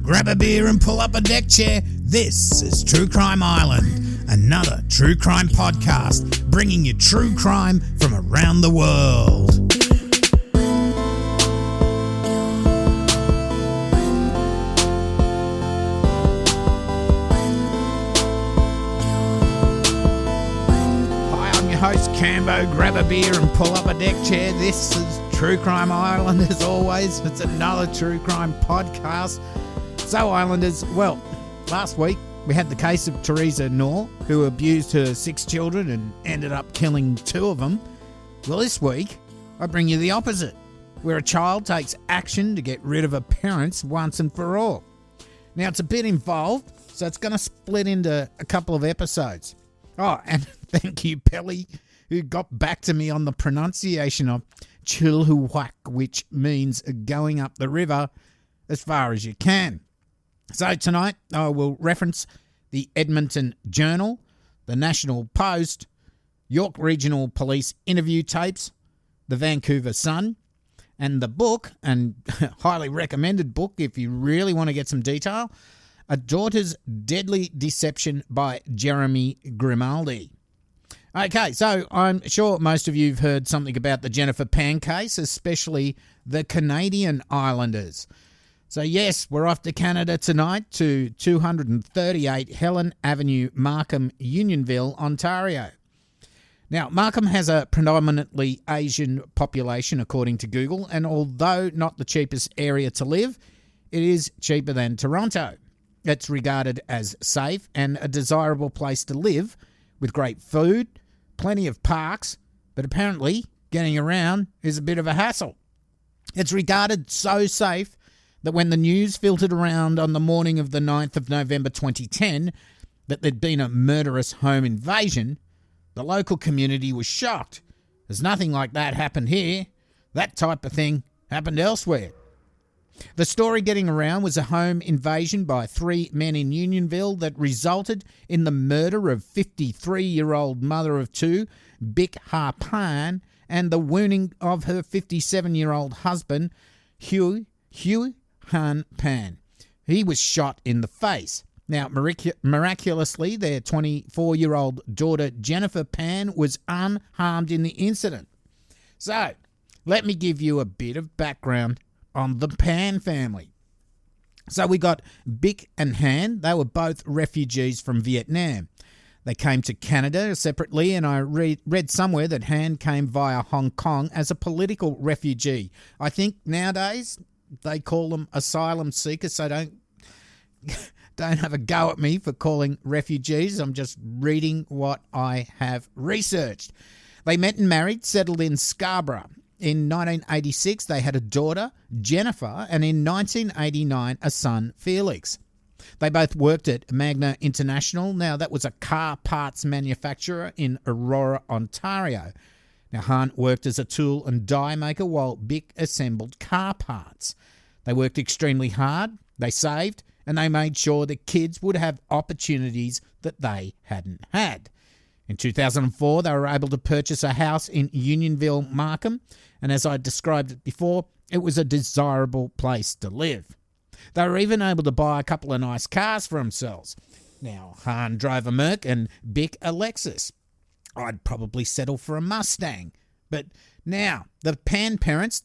grab a beer and pull up a deck chair. This is True Crime Island, another true crime podcast bringing you true crime from around the world. Hi, I'm your host Cambo. Grab a beer and pull up a deck chair. This is True Crime Island. As always, it's another true crime podcast. So, Islanders, well, last week we had the case of Teresa Knorr, who abused her 6 children and ended up killing 2 of them. Well, this week I bring you the opposite, where a child takes action to get rid of her parents once and for all. Now, it's a bit involved, so it's going to split into a couple of episodes. Oh, and thank you, Pelly, who got back to me on the pronunciation of Chilliwack, which means going up the river as far as you can. So tonight I will reference the Edmonton Journal, the National Post, York Regional Police interview tapes, the Vancouver Sun, and the book, and highly recommended book if you really want to get some detail, A Daughter's Deadly Deception by Jeremy Grimaldi. Okay, so I'm sure most of you have heard something about the Jennifer Pan case, especially the Canadian Islanders. So yes, we're off to Canada tonight to 238 Helen Avenue, Markham, Unionville, Ontario. Now, Markham has a predominantly Asian population, according to Google, and although not the cheapest area to live, it is cheaper than Toronto. It's regarded as safe and a desirable place to live, with great food, plenty of parks, but apparently getting around is a bit of a hassle. It's regarded so safe that when the news filtered around on the morning of the 9th of November 2010 that there'd been a murderous home invasion, the local community was shocked, as nothing like that happened here. That type of thing happened elsewhere. The story getting around was a home invasion by 3 men in Unionville that resulted in the murder of 53-year-old mother of 2, Bic Harpan, and the wounding of her 57-year-old husband, Hugh Han Pan. He was shot in the face. Now, miraculously, their 24-year-old daughter, Jennifer Pan, was unharmed in the incident. So, let me give you a bit of background on the Pan family. So we got Bic and Han. They were both refugees from Vietnam. They came to Canada separately, and I read somewhere that Han came via Hong Kong as a political refugee. I think nowadays they call them asylum seekers, so don't have a go at me for calling refugees. I'm just reading what I have researched. They met and married, settled in Scarborough. In 1986, they had a daughter, Jennifer, and in 1989, a son, Felix. They both worked at Magna International. Now, that was a car parts manufacturer in Aurora, Ontario. Now, Han worked as a tool and die maker while Bic assembled car parts. They worked extremely hard, they saved, and they made sure that kids would have opportunities that they hadn't had. In 2004, they were able to purchase a house in Unionville, Markham, and as I described it before, it was a desirable place to live. They were even able to buy a couple of nice cars for themselves. Now, Han drove a Merc and Bic a Lexus. I'd probably settle for a Mustang. But now, the Pan parents,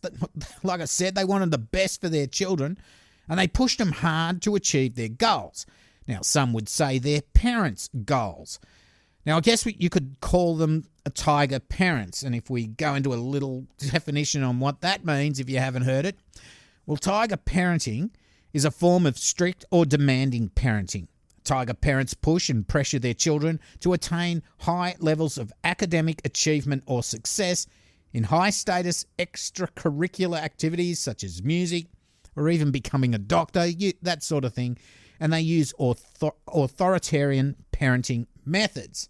like I said, they wanted the best for their children, and they pushed them hard to achieve their goals. Now, some would say their parents' goals. Now, I guess you could call them a tiger parents, and if we go into a little definition on what that means, if you haven't heard it, well, tiger parenting is a form of strict or demanding parenting. Tiger parents push and pressure their children to attain high levels of academic achievement or success in high-status extracurricular activities such as music or even becoming a doctor, that sort of thing, and they use authoritarian parenting methods.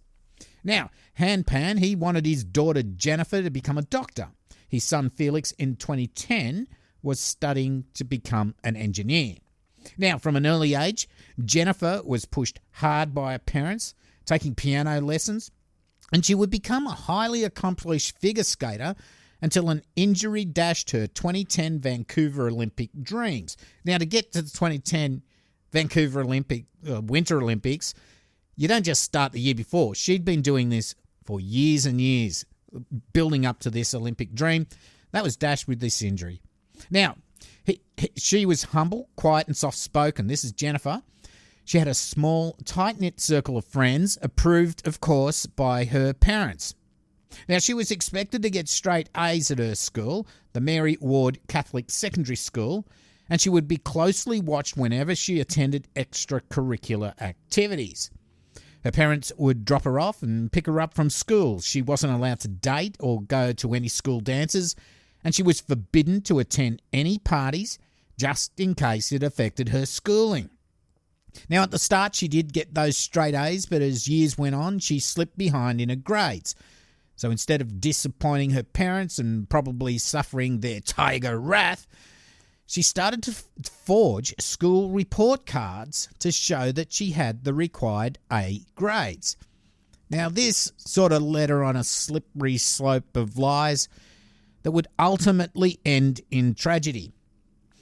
Now, Han Pan, he wanted his daughter Jennifer to become a doctor. His son Felix in 2010 was studying to become an engineer. Now, from an early age, Jennifer was pushed hard by her parents, taking piano lessons, and she would become a highly accomplished figure skater until an injury dashed her 2010 Vancouver Olympic dreams. Now, to get to the 2010 Vancouver Winter Olympics, you don't just start the year before. She'd been doing this for years and years, building up to this Olympic dream. That was dashed with this injury. Now, she was humble, quiet and soft-spoken. This is Jennifer. She had a small, tight-knit circle of friends, approved, of course, by her parents. Now, she was expected to get straight A's at her school, the Mary Ward Catholic Secondary School, and she would be closely watched whenever she attended extracurricular activities. Her parents would drop her off and pick her up from school. She wasn't allowed to date or go to any school dances, and she was forbidden to attend any parties just in case it affected her schooling. Now, at the start, she did get those straight A's, but as years went on, she slipped behind in her grades. So instead of disappointing her parents and probably suffering their tiger wrath, she started to forge school report cards to show that she had the required A grades. Now, this sort of led her on a slippery slope of lies that would ultimately end in tragedy.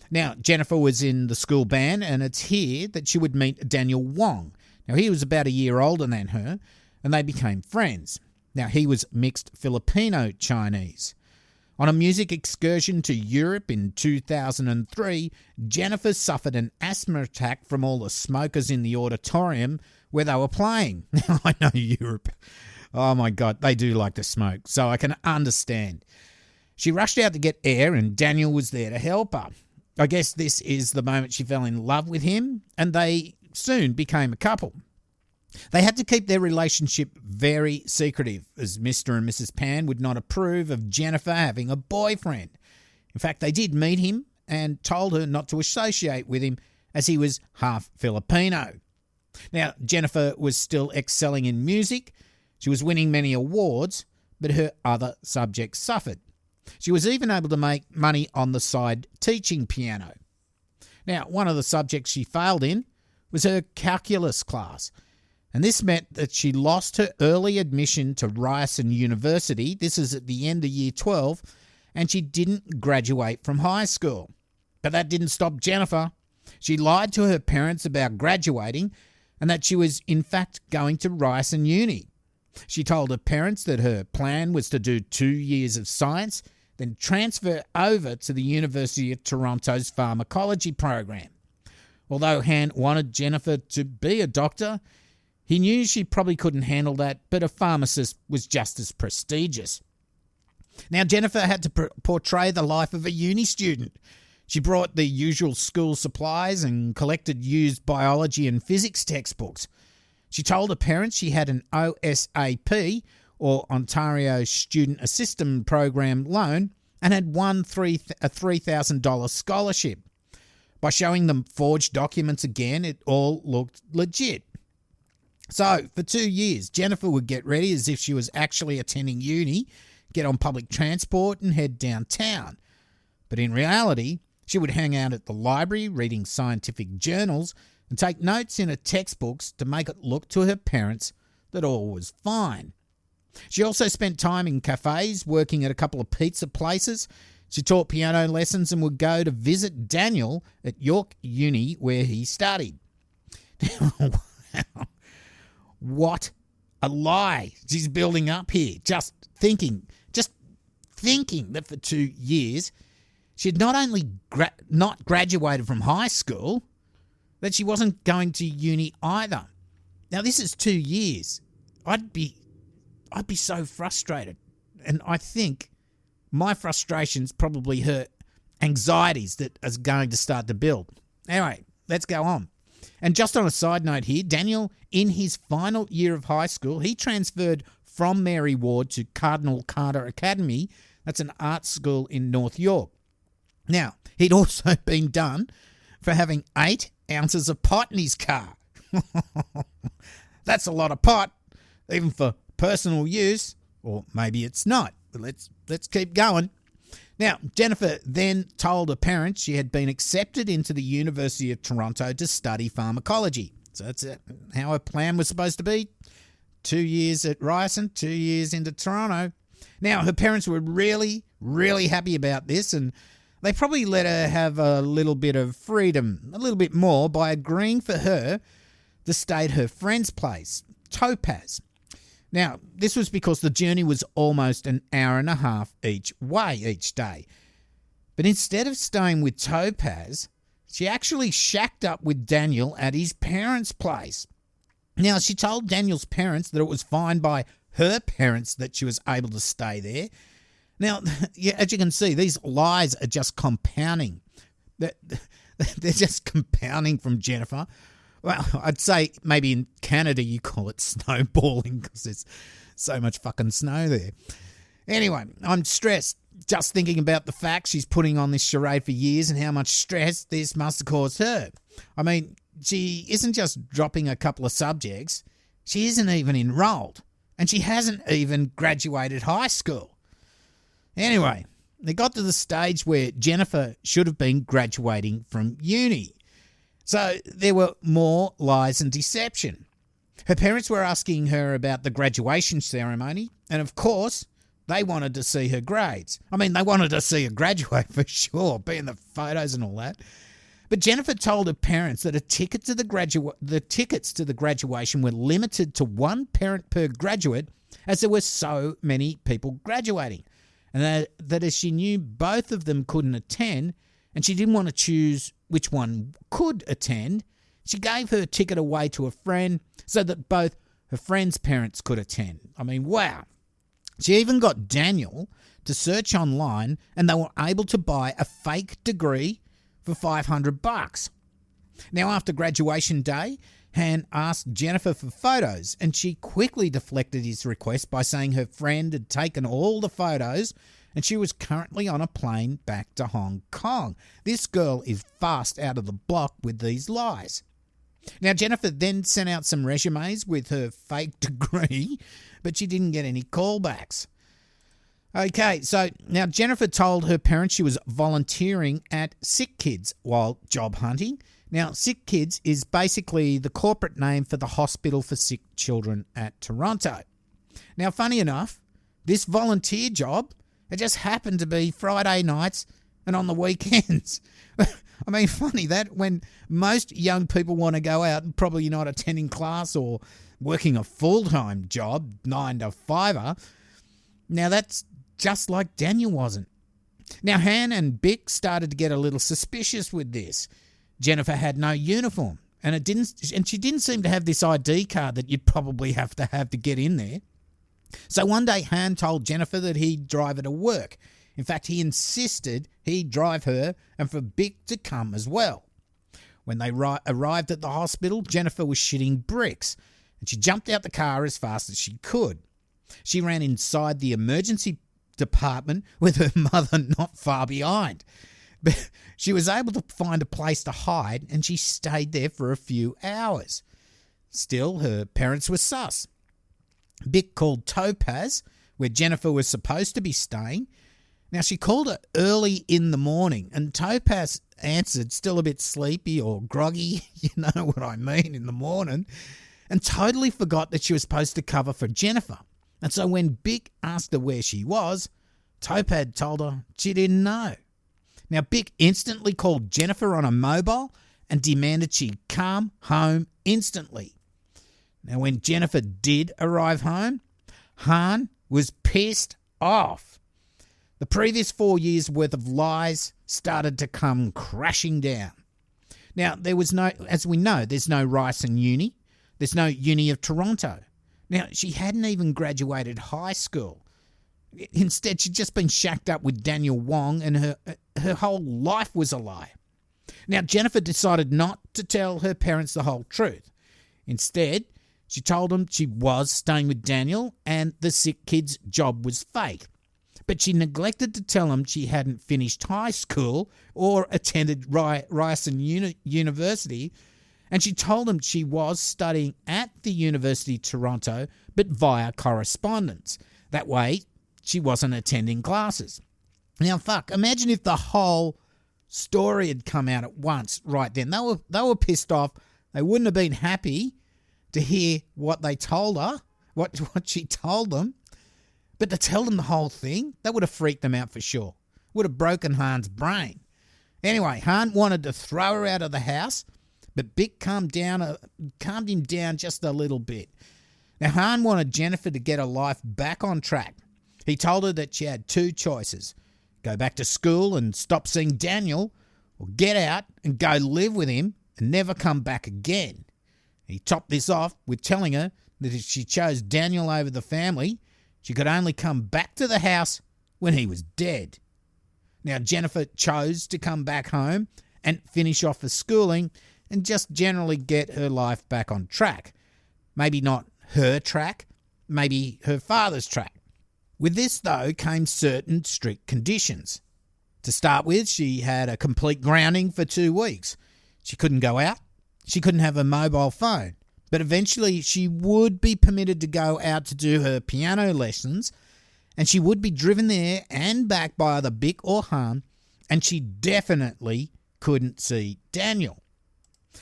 Now, Jennifer was in the school band, and it's here that she would meet Daniel Wong. Now, he was about a year older than her, and they became friends. Now, he was mixed Filipino-Chinese. On a music excursion to Europe in 2003, Jennifer suffered an asthma attack from all the smokers in the auditorium where they were playing. Now, I know Europe. Oh, my God, they do like to smoke, so I can understand. She rushed out to get air, and Daniel was there to help her. I guess this is the moment she fell in love with him, and they soon became a couple. They had to keep their relationship very secretive, as Mr. and Mrs. Pan would not approve of Jennifer having a boyfriend. In fact, they did meet him and told her not to associate with him as he was half Filipino. Now, Jennifer was still excelling in music. She was winning many awards, but her other subjects suffered. She was even able to make money on the side teaching piano. Now, one of the subjects she failed in was her calculus class, and this meant that she lost her early admission to Ryerson University. This is at the end of Year 12, and she didn't graduate from high school. But that didn't stop Jennifer. She lied to her parents about graduating and that she was in fact going to Ryerson Uni. She told her parents that her plan was to do 2 years of science, then transfer over to the University of Toronto's pharmacology program. Although Han wanted Jennifer to be a doctor, he knew she probably couldn't handle that, but a pharmacist was just as prestigious. Now, Jennifer had to portray the life of a uni student. She brought the usual school supplies and collected used biology and physics textbooks. She told her parents she had an OSAP, or Ontario Student Assistance Program loan, and had won a $3,000 scholarship. By showing them forged documents again, it all looked legit. So, for 2 years, Jennifer would get ready as if she was actually attending uni, get on public transport and head downtown. But in reality, she would hang out at the library reading scientific journals and take notes in her textbooks to make it look to her parents that all was fine. She also spent time in cafes, working at a couple of pizza places. She taught piano lessons and would go to visit Daniel at York Uni where he studied. Wow. What a lie she's building up here. Just thinking that for 2 years she had not only not graduated from high school, that she wasn't going to uni either. Now, this is 2 years. I'd be so frustrated. And I think my frustrations probably hurt anxieties that are going to start to build. Anyway, let's go on. And just on a side note here, Daniel, in his final year of high school, he transferred from Mary Ward to Cardinal Carter Academy. That's an art school in North York. Now, he'd also been done for having 8 ounces of pot in his car. That's a lot of pot, even for personal use, or maybe it's not. But let's keep going. Now, Jennifer then told her parents she had been accepted into the University of Toronto to study pharmacology. So that's how her plan was supposed to be. 2 years at Ryerson, 2 years into Toronto. Now, her parents were really, really happy about this, and They probably let her have a little bit of freedom, a little bit more, by agreeing for her to stay at her friend's place, Topaz. Now, this was because the journey was almost an hour and a half each way each day. But instead of staying with Topaz, she actually shacked up with Daniel at his parents' place. Now, she told Daniel's parents that it was fine by her parents that she was able to stay there. Now, yeah, as you can see, these lies are just compounding. They're just compounding from Jennifer. Well, I'd say maybe in Canada you call it snowballing because there's so much fucking snow there. Anyway, I'm stressed just thinking about the fact she's putting on this charade for years and how much stress this must have caused her. I mean, she isn't just dropping a couple of subjects. She isn't even enrolled. And she hasn't even graduated high school. Anyway, they got to the stage where Jennifer should have been graduating from uni. So there were more lies and deception. Her parents were asking her about the graduation ceremony, and of course, they wanted to see her grades. I mean, they wanted to see her graduate for sure, be in the photos and all that. But Jennifer told her parents that the tickets to the graduation were limited to one parent per graduate, as there were so many people graduating, and that as she knew both of them couldn't attend, and she didn't want to choose which one could attend, she gave her ticket away to a friend so that both her friend's parents could attend. I mean, wow. She even got Daniel to search online, and they were able to buy a fake degree for $500. Now, after graduation day, Han asked Jennifer for photos, and she quickly deflected his request by saying her friend had taken all the photos and she was currently on a plane back to Hong Kong. This girl is fast out of the block with these lies. Now, Jennifer then sent out some resumes with her fake degree, but she didn't get any callbacks. Okay, so now Jennifer told her parents she was volunteering at Sick Kids while job hunting. Now, Sick Kids is basically the corporate name for the Hospital for Sick Children at Toronto. Now, funny enough, this volunteer job, it just happened to be Friday nights and on the weekends. I mean, funny that when most young people want to go out and probably not attending class or working a full-time job, 9 to 5. Now, that's just like Daniel wasn't. Now, Han and Bick started to get a little suspicious with this. Jennifer had no uniform, and she didn't seem to have this ID card that you'd probably have to get in there. So one day, Han told Jennifer that he'd drive her to work. In fact, he insisted he'd drive her and for Bick to come as well. When they arrived at the hospital, Jennifer was shitting bricks, and she jumped out the car as fast as she could. She ran inside the emergency department with her mother not far behind. But she was able to find a place to hide, and she stayed there for a few hours. Still, her parents were sus. Bick called Topaz, where Jennifer was supposed to be staying. Now, she called her early in the morning, and Topaz answered, still a bit sleepy or groggy, you know what I mean, in the morning, and totally forgot that she was supposed to cover for Jennifer. And so when Bick asked her where she was, Topaz told her she didn't know. Now, Bick instantly called Jennifer on a mobile and demanded she come home instantly. Now, when Jennifer did arrive home, Han was pissed off. The previous 4 years' worth of lies started to come crashing down. Now, there was no, as we know, there's no Ryerson Uni. There's no Uni of Toronto. Now, she hadn't even graduated high school. Instead, she'd just been shacked up with Daniel Wong, and her whole life was a lie. Now, Jennifer decided not to tell her parents the whole truth. Instead, she told them she was staying with Daniel and the Sick Kids job was fake. But she neglected to tell them she hadn't finished high school or attended Ryerson University, and she told them she was studying at the University of Toronto, but via correspondence. That way, she wasn't attending classes. Now, fuck, imagine if the whole story had come out at once right then. They were pissed off. They wouldn't have been happy to hear what they told her, what she told them. But to tell them the whole thing, that would have freaked them out for sure. would have broken Hahn's brain. Anyway, Hahn wanted to throw her out of the house, but Bick calmed him down just a little bit. Now, Hahn wanted Jennifer to get her life back on track. He told her that she had two choices: go back to school and stop seeing Daniel, or get out and go live with him and never come back again. He topped this off with telling her that if she chose Daniel over the family, she could only come back to the house when he was dead. Now, Jennifer chose to come back home and finish off her schooling and just generally get her life back on track. Maybe not her track, maybe her father's track. With this, though, came certain strict conditions. To start with, she had a complete grounding for 2 weeks. She couldn't go out. She couldn't have a mobile phone. But eventually she would be permitted to go out to do her piano lessons, and she would be driven there and back by either Bick or Hahn, and she definitely couldn't see Daniel.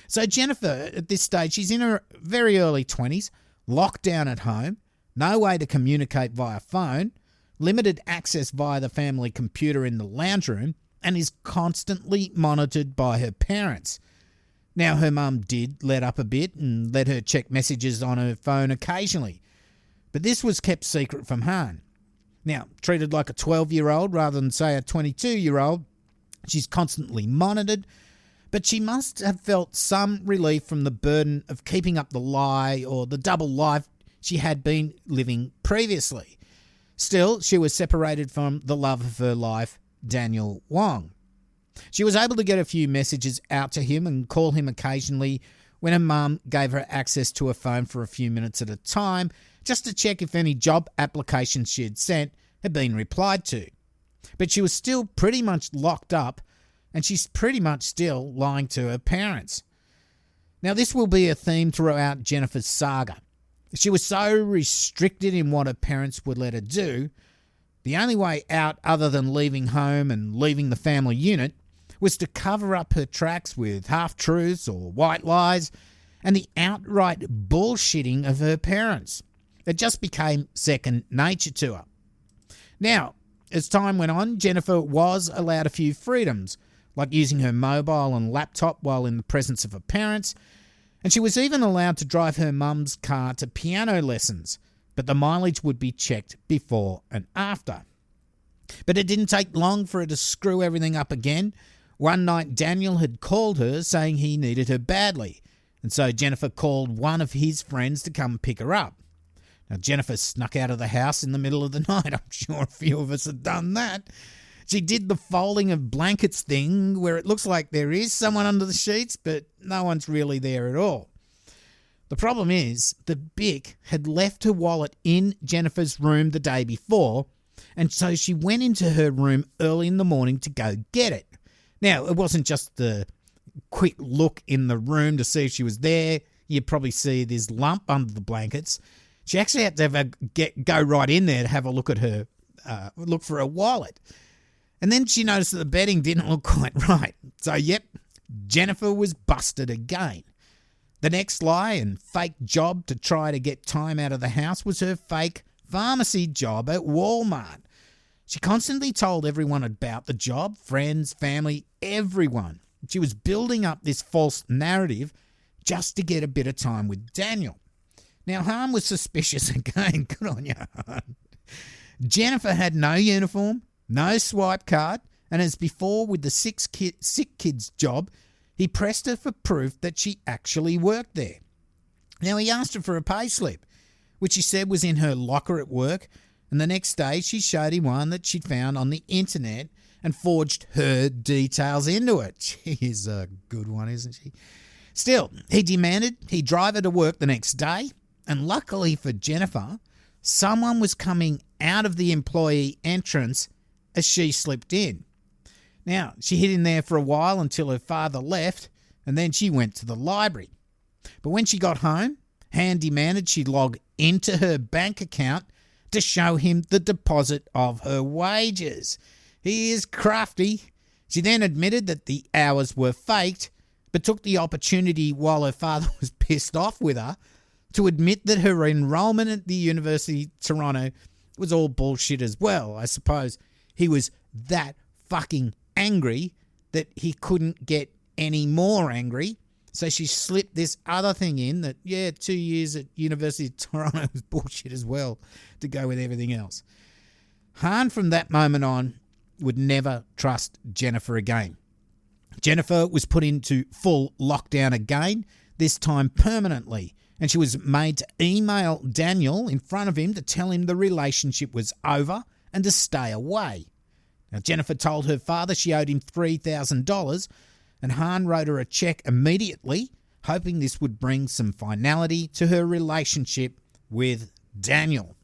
So Jennifer, at this stage, she's in her very early 20s, locked down at home, no way to communicate via phone, limited access via the family computer in the lounge room, and is constantly monitored by her parents. Now, her mum did let up a bit and let her check messages on her phone occasionally, but this was kept secret from Hahn. Now, treated like a 12-year-old rather than, say, a 22-year-old, she's constantly monitored, but she must have felt some relief from the burden of keeping up the lie or the double life she had been living previously. Still, she was separated from the love of her life, Daniel Wong. She was able to get a few messages out to him and call him occasionally when her mum gave her access to her phone for a few minutes at a time, just to check if any job applications she had sent had been replied to. But she was still pretty much locked up, and she's pretty much still lying to her parents. Now, this will be a theme throughout Jennifer's saga. She was so restricted in what her parents would let her do, the only way out other than leaving home and leaving the family unit was to cover up her tracks with half-truths or white lies and the outright bullshitting of her parents. It just became second nature to her. Now, as time went on, Jennifer was allowed a few freedoms, like using her mobile and laptop while in the presence of her parents, and she was even allowed to drive her mum's car to piano lessons, but the mileage would be checked before and after. But it didn't take long for her to screw everything up again. One night, Daniel had called her saying he needed her badly, and so Jennifer called one of his friends to come pick her up. Now, Jennifer snuck out of the house in the middle of the night. I'm sure a few of us have done that. She did the folding of blankets thing where it looks like there is someone under the sheets, but no one's really there at all. The problem is that Bick had left her wallet in Jennifer's room the day before, and so she went into her room early in the morning to go get it. Now, it wasn't just the quick look in the room to see if she was there. You'd probably see this lump under the blankets. She actually had to go right in there to have a look at her, look for her wallet. And then she noticed that the bedding didn't look quite right. So, yep, Jennifer was busted again. The next lie and fake job to try to get time out of the house was her fake pharmacy job at Walmart. She constantly told everyone about the job, friends, family, everyone. She was building up this false narrative just to get a bit of time with Daniel. Now, Hahn was suspicious again. Good on you, Hahn. Jennifer had no uniform, no swipe card, and as before with the sick kids job, he pressed her for proof that she actually worked there. Now, he asked her for a pay slip, which she said was in her locker at work, and the next day she showed him one that she'd found on the internet and forged her details into it. She's a good one, isn't she? Still, he demanded he drive her to work the next day, and luckily for Jennifer, someone was coming out of the employee entrance as she slipped in. Now, she hid in there for a while until her father left, and then she went to the library. But when she got home, Han demanded she log into her bank account to show him the deposit of her wages. He is crafty. She then admitted that the hours were faked, but took the opportunity while her father was pissed off with her to admit that her enrolment at the University of Toronto was all bullshit as well. I suppose he was that fucking angry that he couldn't get any more angry. So she slipped this other thing in that, 2 years at University of Toronto was bullshit as well to go with everything else. Hahn from that moment on would never trust Jennifer again. Jennifer was put into full lockdown again, this time permanently, and she was made to email Daniel in front of him to tell him the relationship was over and to stay away. Now, Jennifer told her father she owed him $3,000, and Hahn wrote her a check immediately, hoping this would bring some finality to her relationship with Daniel.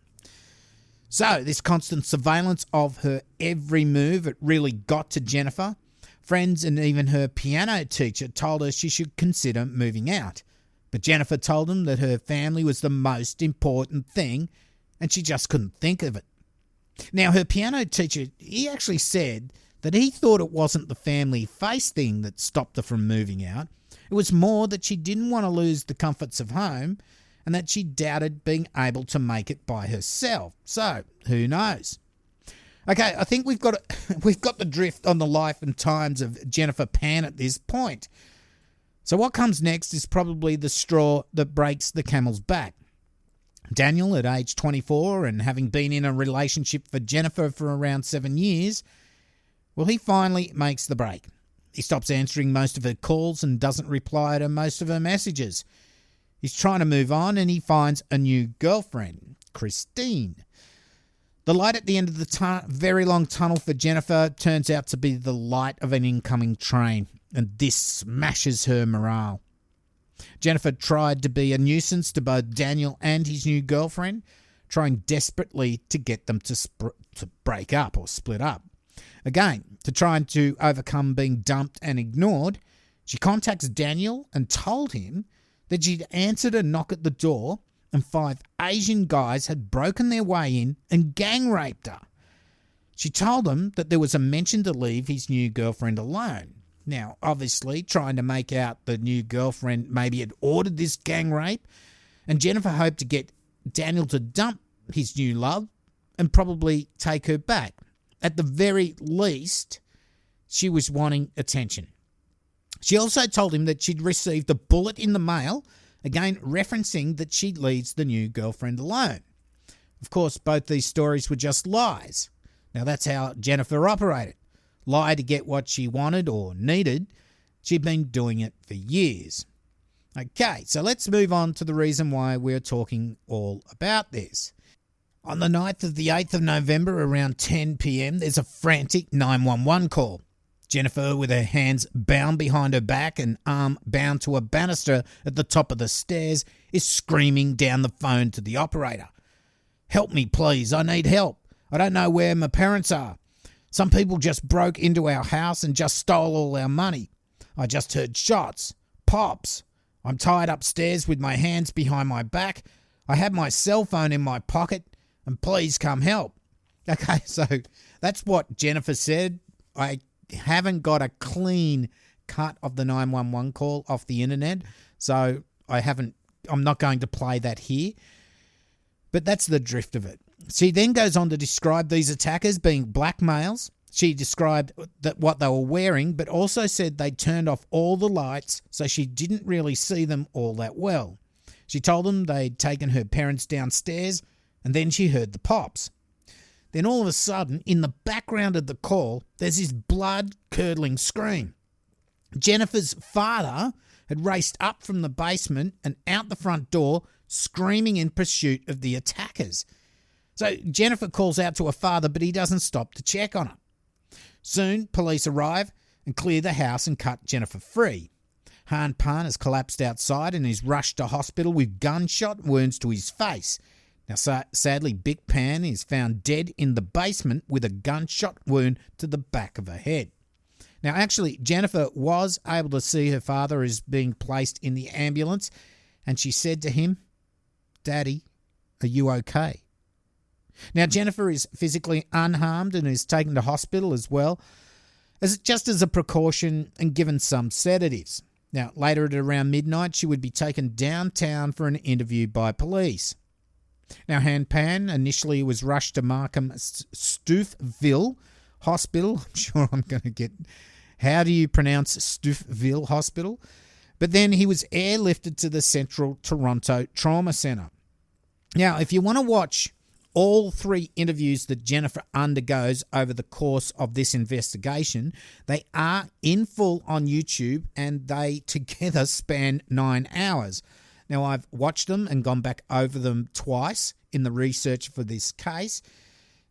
So, this constant surveillance of her every move, it really got to Jennifer. Friends and even her piano teacher told her she should consider moving out. But Jennifer told them that her family was the most important thing, and she just couldn't think of it. Now, her piano teacher, he actually said that he thought it wasn't the family face thing that stopped her from moving out. It was more that she didn't want to lose the comforts of home and that she doubted being able to make it by herself. So, who knows? Okay, I think we've got the drift on the life and times of Jennifer Pan at this point. So what comes next is probably the straw that breaks the camel's back. Daniel, at age 24 and having been in a relationship for Jennifer for around 7 years, well, he finally makes the break. He stops answering most of her calls and doesn't reply to most of her messages. He's trying to move on and he finds a new girlfriend, Christine. The light at the end of the very long tunnel for Jennifer turns out to be the light of an incoming train, and this smashes her morale. Jennifer tried to be a nuisance to both Daniel and his new girlfriend, trying desperately to get them to break up or split up. Again, to try and to overcome being dumped and ignored, she contacts Daniel and told him that she'd answered a knock at the door and 5 Asian guys had broken their way in and gang raped her. She told him that there was a mention to leave his new girlfriend alone. Now, obviously, trying to make out the new girlfriend maybe had ordered this gang rape, and Jennifer hoped to get Daniel to dump his new love and probably take her back. At the very least, she was wanting attention. She also told him that she'd received a bullet in the mail, again referencing that she leaves the new girlfriend alone. Of course, both these stories were just lies. Now, that's how Jennifer operated. Lie to get what she wanted or needed. She'd been doing it for years. Okay, so let's move on to the reason why we're talking all about this. On the night of the 8th of November around 10 p.m, there's a frantic 911 call. Jennifer, with her hands bound behind her back and arm bound to a banister at the top of the stairs, is screaming down the phone to the operator. "Help me, please. I need help. I don't know where my parents are. Some people just broke into our house and just stole all our money. I just heard shots. Pops. I'm tied upstairs with my hands behind my back. I have my cell phone in my pocket, and please come help." Okay, so that's what Jennifer said. I haven't got a clean cut of the 911 call off the internet, so I'm not going to play that here. But that's the drift of it. She then goes on to describe these attackers being black males. She described what they were wearing, but also said they turned off all the lights, so she didn't really see them all that well. She told them they'd taken her parents downstairs, and then she heard the pops. Then all of a sudden, in the background of the call, there's this blood-curdling scream. Jennifer's father had raced up from the basement and out the front door, screaming in pursuit of the attackers. So Jennifer calls out to her father, but he doesn't stop to check on her. Soon, police arrive and clear the house and cut Jennifer free. Han Pan has collapsed outside and is rushed to hospital with gunshot wounds to his face. Now, sadly, Big Pan is found dead in the basement with a gunshot wound to the back of her head. Now, actually, Jennifer was able to see her father as being placed in the ambulance, and she said to him, "Daddy, are you okay?" Now, Jennifer is physically unharmed and is taken to hospital as well, just as a precaution and given some sedatives. Now, later at around midnight, she would be taken downtown for an interview by police. Now, Han Pan initially was rushed to Markham Stouffville Hospital. I'm sure I'm going to get... How do you pronounce Stouffville Hospital? But then he was airlifted to the Central Toronto Trauma Centre. Now, if you want to watch all 3 interviews that Jennifer undergoes over the course of this investigation, they are in full on YouTube and they together span 9 hours. Now, I've watched them and gone back over them twice in the research for this case.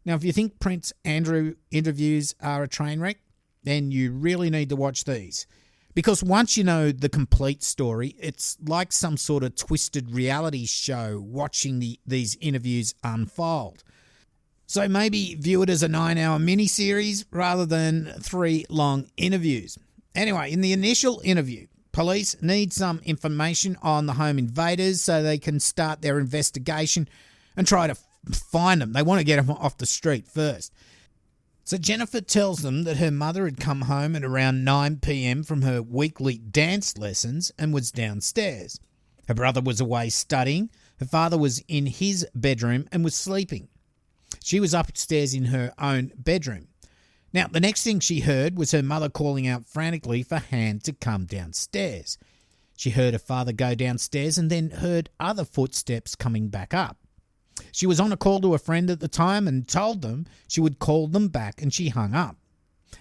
Now, if you think Prince Andrew interviews are a train wreck, then you really need to watch these. Because once you know the complete story, it's like some sort of twisted reality show watching these interviews unfold. So maybe view it as a 9-hour miniseries rather than 3 long interviews. Anyway, in the initial interview, police need some information on the home invaders so they can start their investigation and try to find them. They want to get them off the street first. So Jennifer tells them that her mother had come home at around 9 p.m. from her weekly dance lessons and was downstairs. Her brother was away studying. Her father was in his bedroom and was sleeping. She was upstairs in her own bedroom. Now, the next thing she heard was her mother calling out frantically for Han to come downstairs. She heard her father go downstairs and then heard other footsteps coming back up. She was on a call to a friend at the time and told them she would call them back, and she hung up.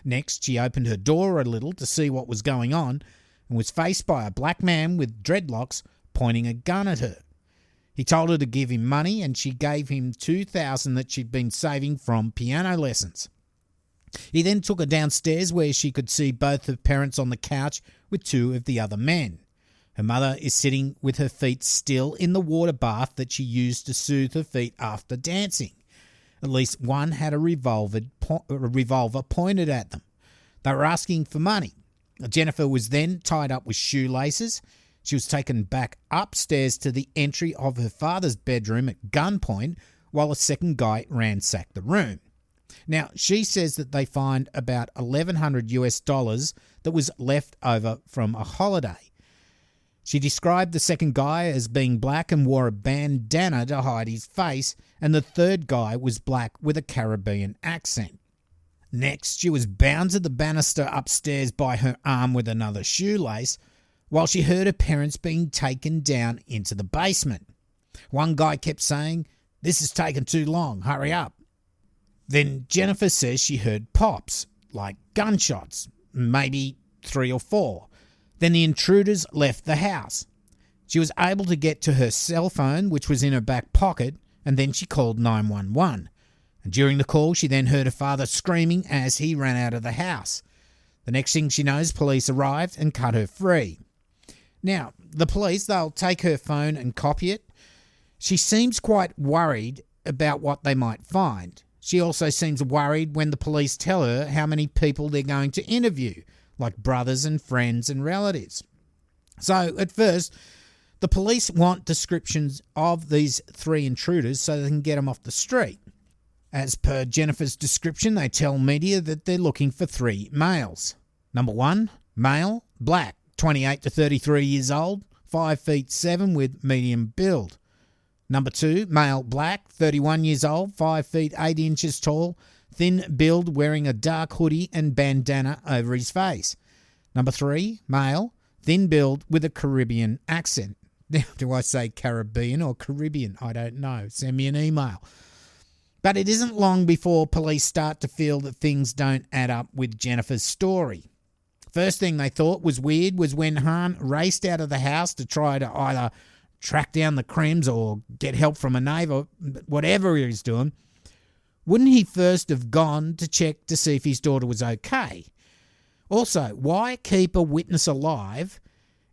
Next, she opened her door a little to see what was going on and was faced by a black man with dreadlocks pointing a gun at her. He told her to give him money, and she gave him $2,000 that she'd been saving from piano lessons. He then took her downstairs where she could see both her parents on the couch with 2 of the other men. Her mother is sitting with her feet still in the water bath that she used to soothe her feet after dancing. At least one had a revolver pointed at them. They were asking for money. Jennifer was then tied up with shoelaces. She was taken back upstairs to the entry of her father's bedroom at gunpoint while a second guy ransacked the room. Now, she says that they find about $1,100 that was left over from a holiday. She described the second guy as being black and wore a bandana to hide his face, and the third guy was black with a Caribbean accent. Next, she was bound to the banister upstairs by her arm with another shoelace, while she heard her parents being taken down into the basement. One guy kept saying, "This is taking too long, hurry up." Then Jennifer says she heard pops, like gunshots, maybe 3 or 4. Then the intruders left the house. She was able to get to her cell phone, which was in her back pocket, and then she called 911. And during the call, she then heard her father screaming as he ran out of the house. The next thing she knows, police arrived and cut her free. Now, the police, they'll take her phone and copy it. She seems quite worried about what they might find. She also seems worried when the police tell her how many people they're going to interview, like brothers and friends and relatives. So, at first, the police want descriptions of these 3 intruders so they can get them off the street. As per Jennifer's description, they tell media that they're looking for 3 males. Number 1, male, black, 28 to 33 years old, 5'7" with medium build. Number 2, male, black, 31 years old, 5 feet 8 inches tall, thin build, wearing a dark hoodie and bandana over his face. Number 3, male, thin build with a Caribbean accent. Now, do I say Caribbean or Caribbean? I don't know. Send me an email. But it isn't long before police start to feel that things don't add up with Jennifer's story. First thing they thought was weird was when Han raced out of the house to try to either track down the crims or get help from a neighbour, whatever he was doing. Wouldn't he first have gone to check to see if his daughter was okay? Also, why keep a witness alive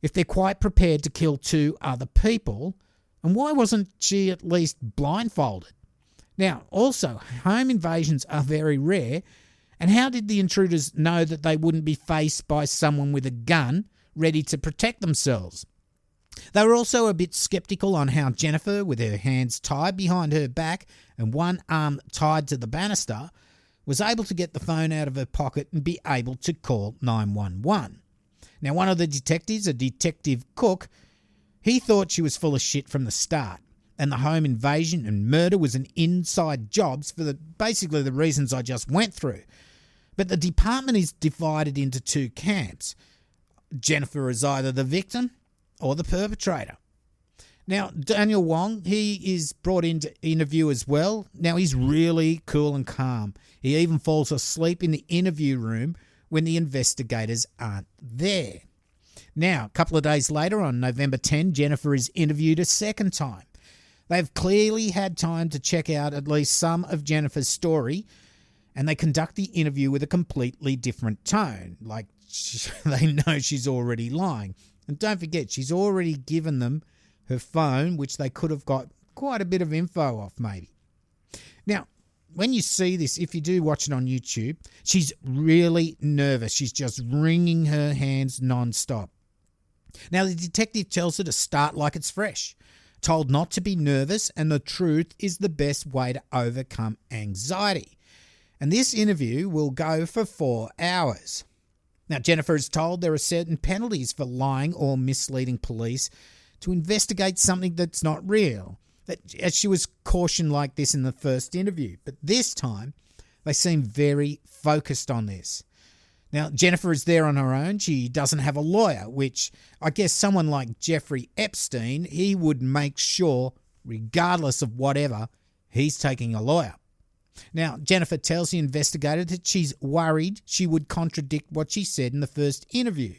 if they're quite prepared to kill 2 other people? And why wasn't she at least blindfolded? Now, also, home invasions are very rare, and how did the intruders know that they wouldn't be faced by someone with a gun ready to protect themselves? They were also a bit sceptical on how Jennifer, with her hands tied behind her back and one arm tied to the banister, was able to get the phone out of her pocket and be able to call 911. Now, one of the detectives, a Detective Cook, he thought she was full of shit from the start, and the home invasion and murder was an inside job for basically the reasons I just went through. But the department is divided into two camps. Jennifer is either the victim or the perpetrator. Now, Daniel Wong, he is brought in to interview as well. Now, he's really cool and calm. He even falls asleep in the interview room when the investigators aren't there. Now, a couple of days later, on November 10, Jennifer is interviewed a second time. They've clearly had time to check out at least some of Jennifer's story, and they conduct the interview with a completely different tone, like they know she's already lying. And don't forget, she's already given them her phone, which they could have got quite a bit of info off maybe. Now, when you see this, if you do watch it on YouTube, she's really nervous. She's just wringing her hands non-stop. Now, the detective tells her to start like it's fresh, told not to be nervous, and the truth is the best way to overcome anxiety. And this interview will go for 4 hours. Now, Jennifer is told there are certain penalties for lying or misleading police to investigate something that's not real. As she was cautioned like this in the first interview, but this time they seem very focused on this. Now, Jennifer is there on her own. She doesn't have a lawyer, which I guess someone like Jeffrey Epstein, he would make sure, regardless of whatever, he's taking a lawyer. Now, Jennifer tells the investigator that she's worried she would contradict what she said in the first interview.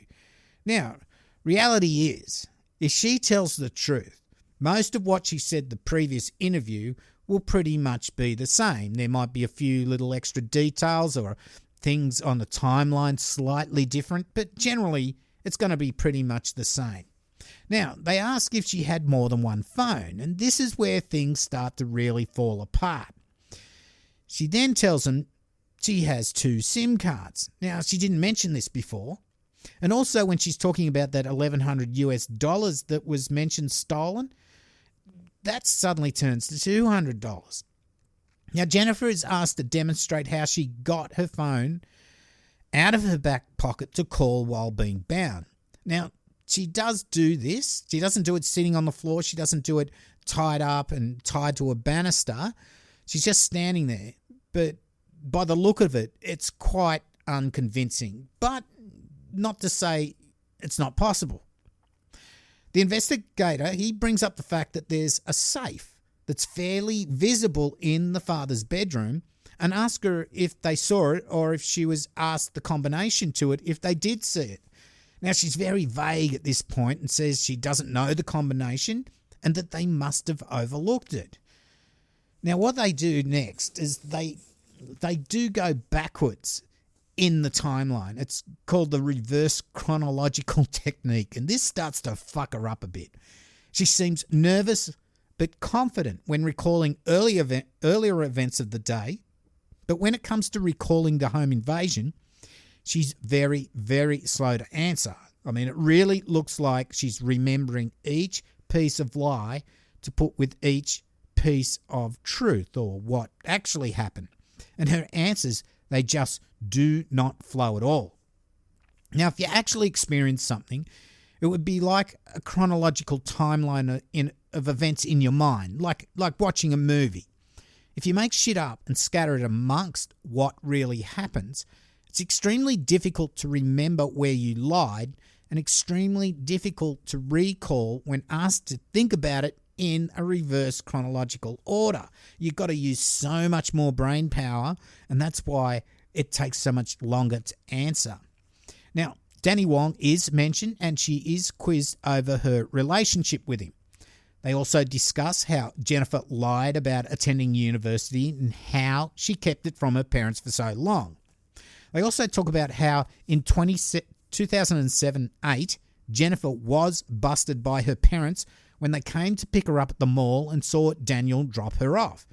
Now, reality is, if she tells the truth, most of what she said the previous interview will pretty much be the same. There might be a few little extra details or things on the timeline slightly different, but generally it's going to be pretty much the same. Now, they ask if she had more than one phone, and this is where things start to really fall apart. She then tells them she has 2 SIM cards. Now, she didn't mention this before. And also when she's talking about that $1,100 that was mentioned stolen, that suddenly turns to $200. Now, Jennifer is asked to demonstrate how she got her phone out of her back pocket to call while being bound. Now, she does do this. She doesn't do it sitting on the floor. She doesn't do it tied up and tied to a banister. She's just standing there. But by the look of it, it's quite unconvincing. But not to say it's not possible. The investigator, he brings up the fact that there's a safe that's fairly visible in the father's bedroom and asks her if they saw it or if she was asked the combination to it if they did see it. Now, she's very vague at this point and says she doesn't know the combination and that they must have overlooked it. Now, what they do next is they do go backwards in the timeline. It's called the reverse chronological technique, and this starts to fuck her up a bit. She seems nervous but confident when recalling earlier events of the day, but when it comes to recalling the home invasion, she's very, very slow to answer. I mean, it really looks like she's remembering each piece of lie to put with each piece of truth or what actually happened. And her answers, they just do not flow at all. Now, if you actually experience something, it would be like a chronological timeline of events in your mind, like watching a movie. If you make shit up and scatter it amongst what really happens, it's extremely difficult to remember where you lied and extremely difficult to recall when asked to think about it in a reverse chronological order. You've got to use so much more brain power, and that's why it takes so much longer to answer. Now, Danny Wong is mentioned, and she is quizzed over her relationship with him. They also discuss how Jennifer lied about attending university and how she kept it from her parents for so long. They also talk about how in 2007-8, Jennifer was busted by her parents when they came to pick her up at the mall and saw Daniel drop her off.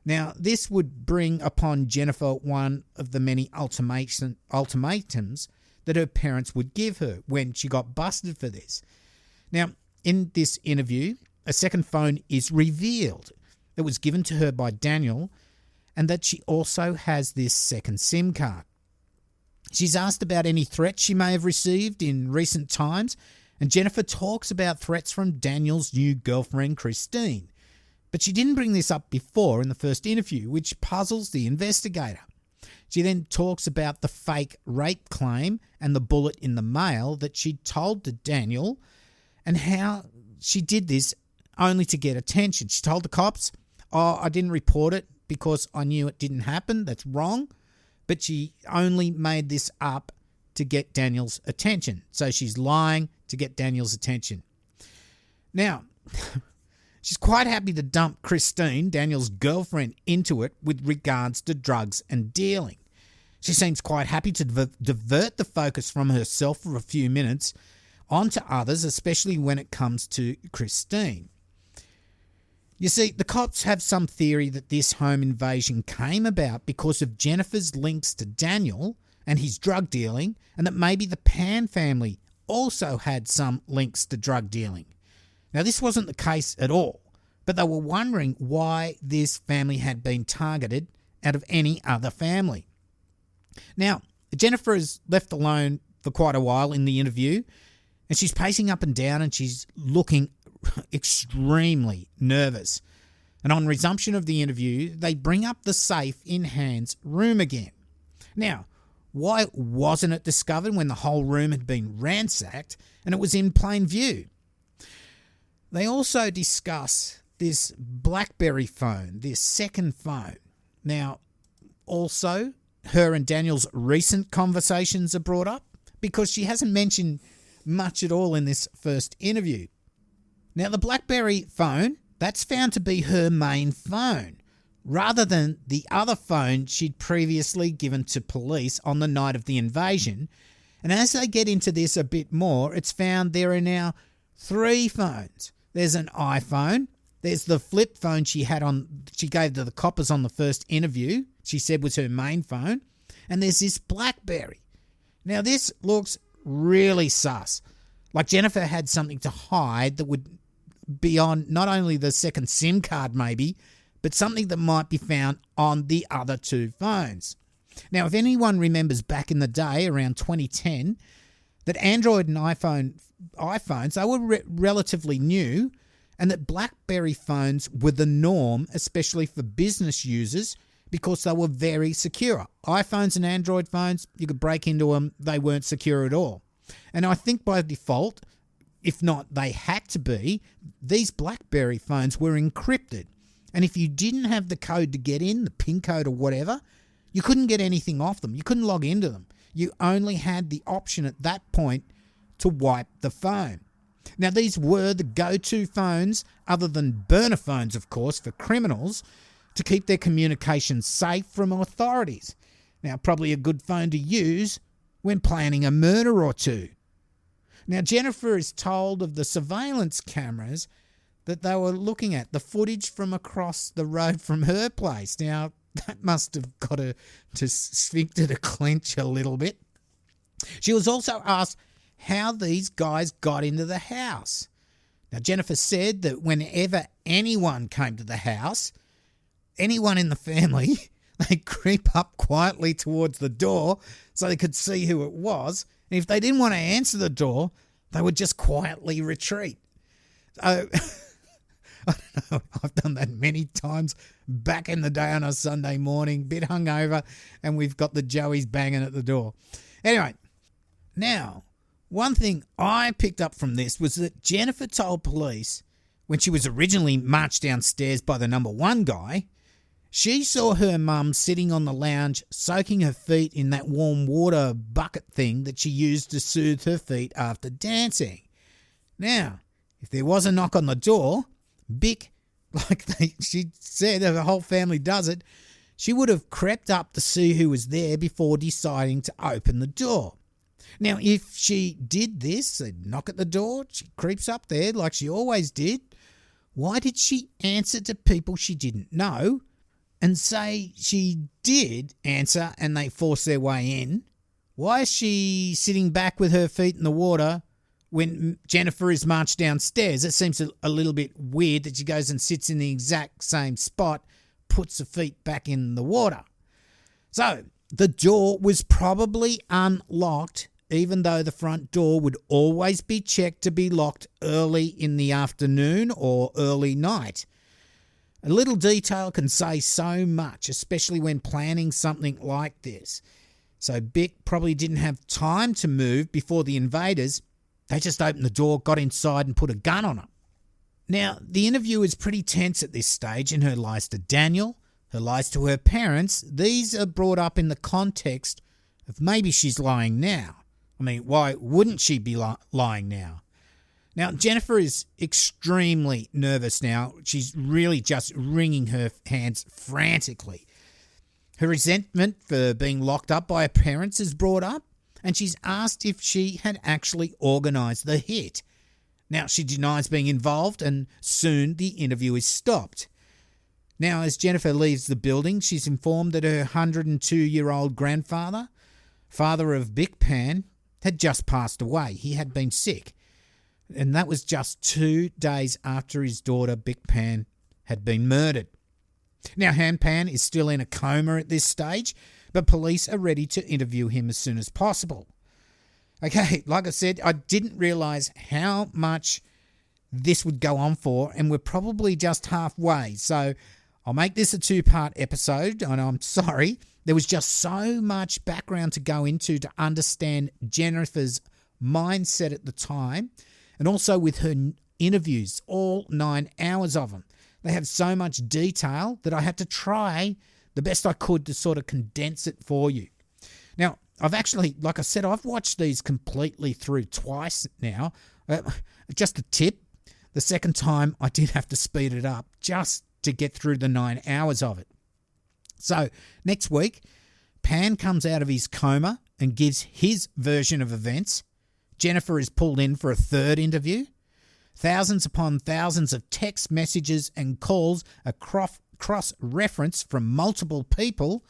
Now, this would bring upon Jennifer one of the many ultimatums that her parents would give her when she got busted for this. Now, in this interview, a second phone is revealed that was given to her by Daniel, and that she also has this second SIM card. She's asked about any threats she may have received in recent times, and Jennifer talks about threats from Daniel's new girlfriend, Christine. But she didn't bring this up before in the first interview, which puzzles the investigator. She then talks about the fake rape claim and the bullet in the mail that she told to Daniel and how she did this only to get attention. She told the cops, I didn't report it because I knew it didn't happen. That's wrong. But she only made this up to get Daniel's attention. So she's lying to get Daniel's attention. Now, she's quite happy to dump Christine, Daniel's girlfriend, into it with regards to drugs and dealing. She seems quite happy to divert the focus from herself for a few minutes onto others, especially when it comes to Christine. You see, the cops have some theory that this home invasion came about because of Jennifer's links to Daniel and his drug dealing, and that maybe the Pan family also had some links to drug dealing. Now, this wasn't the case at all, but they were wondering why this family had been targeted out of any other family. Now, Jennifer is left alone for quite a while in the interview, and she's pacing up and down and she's looking extremely nervous. And on resumption of the interview, they bring up the safe in Hans' room again. Now, why wasn't it discovered when the whole room had been ransacked and it was in plain view? They also discuss this BlackBerry phone, this second phone. Now, also, her and Daniel's recent conversations are brought up because she hasn't mentioned much at all in this first interview. Now, the BlackBerry phone, that's found to be her main phone, rather than the other phone she'd previously given to police on the night of the invasion. And as they get into this a bit more, it's found there are now 3 phones. There's an iPhone. There's the flip phone she gave to the coppers on the first interview, she said was her main phone. And there's this BlackBerry. Now, this looks really sus. Like Jennifer had something to hide that would be on not only the second SIM card maybe, but something that might be found on the other 2 phones. Now, if anyone remembers back in the day, around 2010, that Android and iPhones, they were relatively new, and that BlackBerry phones were the norm, especially for business users, because they were very secure. iPhones and Android phones, you could break into them, they weren't secure at all. And I think by default, if not they had to be, these BlackBerry phones were encrypted. And if you didn't have the code to get in, the PIN code or whatever, you couldn't get anything off them. You couldn't log into them. You only had the option at that point to wipe the phone. Now, these were the go-to phones, other than burner phones, of course, for criminals, to keep their communications safe from authorities. Now, probably a good phone to use when planning a murder or two. Now, Jennifer is told of the surveillance cameras that they were looking at, the footage from across the road from her place. Now, that must have got her to sphincter to clench a little bit. She was also asked how these guys got into the house. Now, Jennifer said that whenever anyone came to the house, anyone in the family, they'd creep up quietly towards the door so they could see who it was. And if they didn't want to answer the door, they would just quietly retreat. So, I don't know, I've done that many times back in the day on a Sunday morning, bit hungover, and we've got the Joeys banging at the door. Anyway, now, one thing I picked up from this was that Jennifer told police when she was originally marched downstairs by the number 1 guy, she saw her mum sitting on the lounge soaking her feet in that warm water bucket thing that she used to soothe her feet after dancing. Now, if there was a knock on the door, Bick, she said, her whole family does it, she would have crept up to see who was there before deciding to open the door. Now, if she did this, they'd knock at the door, she creeps up there like she always did, why did she answer to people she didn't know and say she did answer and they forced their way in? Why is she sitting back with her feet in the water when Jennifer is marched downstairs? It seems a little bit weird that she goes and sits in the exact same spot, puts her feet back in the water. So, the door was probably unlocked, even though the front door would always be checked to be locked early in the afternoon or early night. A little detail can say so much, especially when planning something like this. So Bick probably didn't have time to move before the invaders. They just opened the door, got inside and put a gun on her. Now, the interview is pretty tense at this stage in her lies to Daniel, her lies to her parents. These are brought up in the context of maybe she's lying now. I mean, why wouldn't she be lying now? Now, Jennifer is extremely nervous now. She's really just wringing her hands frantically. Her resentment for being locked up by her parents is brought up, and she's asked if she had actually organised the hit. Now, she denies being involved, and soon the interview is stopped. Now, as Jennifer leaves the building, she's informed that her 102-year-old grandfather, father of Bick Pan, had just passed away. He had been sick. And that was just 2 days after his daughter, Bick Pan, had been murdered. Now, Han Pan is still in a coma at this stage, but police are ready to interview him as soon as possible. Okay, like I said, I didn't realise how much this would go on for, and we're probably just halfway. So I'll make this a 2-part episode, and I'm sorry. There was just so much background to go into to understand Jennifer's mindset at the time, and also with her interviews, all 9 hours of them. They have so much detail that I had to try the best I could to sort of condense it for you. Now, I've actually, like I said, I've watched these completely through twice now. Just a tip, the second time I did have to speed it up just to get through the 9 hours of it. So, next week, Pan comes out of his coma and gives his version of events. Jennifer is pulled in for a 3rd interview. Thousands upon thousands of text messages and calls are cross-referenced from multiple people.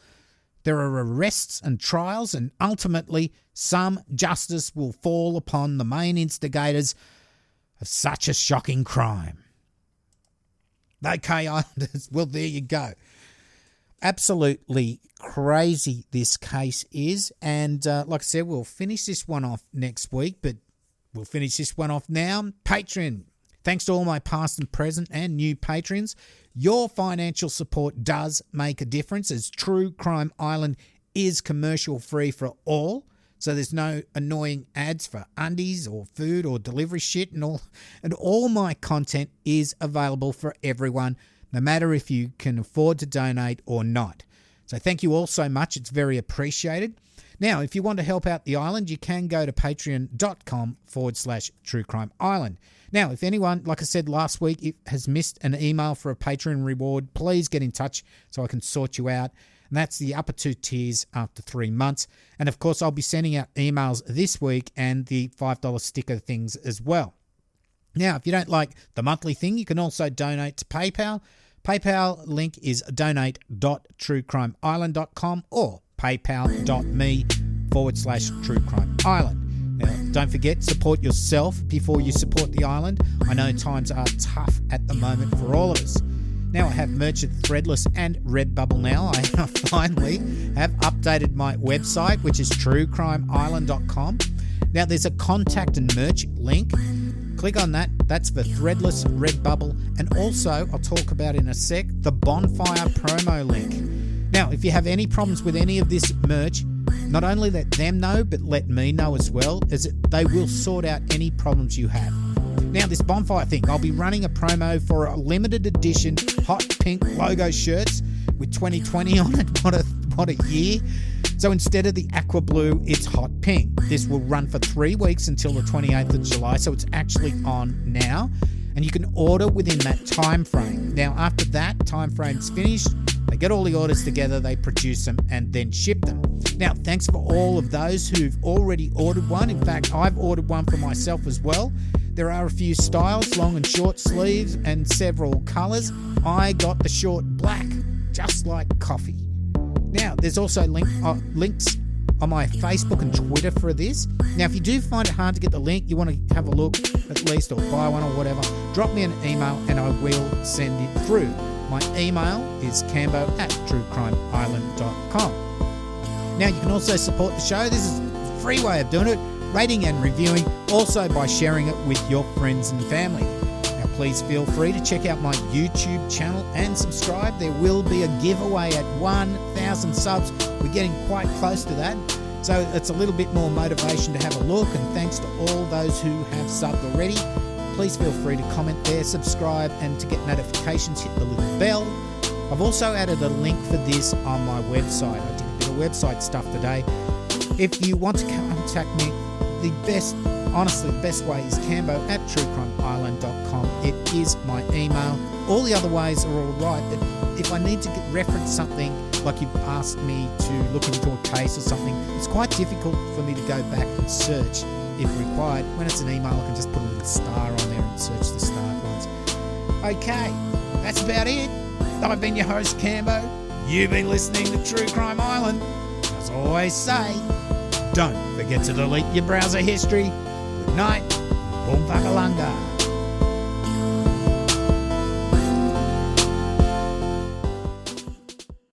There are arrests and trials, and ultimately some justice will fall upon the main instigators of such a shocking crime. Okay, Islanders, well, there you go. Absolutely crazy this case is, and like I said, we'll finish this one off next week, but we'll finish this one off now. Patreon. Thanks to all my past and present and new patrons. Your financial support does make a difference, as True Crime Island is commercial free for all. So there's no annoying ads for undies or food or delivery shit, and all my content is available for everyone, no matter if you can afford to donate or not. So thank you all so much. It's very appreciated. Now, if you want to help out the island, you can go to patreon.com/True Crime Island. Now, if anyone, like I said last week, has missed an email for a Patreon reward, please get in touch so I can sort you out. And that's the upper 2 tiers after 3 months. And of course, I'll be sending out emails this week and the $5 sticker things as well. Now, if you don't like the monthly thing, you can also donate to PayPal. PayPal link is donate.truecrimeisland.com or paypal.me/True Crime Island. Now, don't forget, support yourself before you support the island. I know times are tough at the moment for all of us. Now I have merch at Threadless and Redbubble now. I finally have updated my website, which is truecrimeisland.com. Now there's a contact and merch link. Click on that. That's for Threadless, Redbubble, and also, I'll talk about in a sec, the Bonfire promo link. Now, if you have any problems with any of this merch, not only let them know, but let me know as well, as they will sort out any problems you have. Now, this Bonfire thing, I'll be running a promo for a limited edition hot pink logo shirts with 2020 on it. What a year. So instead of the aqua blue, it's hot pink. This will run for 3 weeks until the 28th of July, so it's actually on now. And you can order within that time frame. Now, after that time frame's finished, they get all the orders together, they produce them, and then ship them. Now, thanks for all of those who've already ordered one. In fact, I've ordered one for myself as well. There are a few styles, long and short sleeves, and several colours. I got the short black, just like coffee. Now, there's also links on my Facebook and Twitter for this. Now, if you do find it hard to get the link, you want to have a look at least or buy one or whatever, drop me an email and I will send it through. My email is cambo@truecrimeisland.com. Now, you can also support the show. This is a free way of doing it, rating and reviewing, also by sharing it with your friends and family. Now, please feel free to check out my YouTube channel and subscribe. There will be a giveaway at 1,000 subs. We're getting quite close to that. So it's a little bit more motivation to have a look, and thanks to all those who have subbed already. Please feel free to comment there, subscribe, and to get notifications, hit the little bell. I've also added a link for this on my website. I did a bit of website stuff today. If you want to contact me, the best way is cambo@truecrimeisland.com. It is my email. All the other ways are all right, but if I need to reference something, like you've asked me to look into a case or something, it's quite difficult for me to go back and search if required. When it's an email, I can just put a little star on there and search the starred ones. Okay, that's about it. I've been your host, Cambo. You've been listening to True Crime Island. As I always say, don't forget to delete your browser history. Good night. Boom Vakalanga.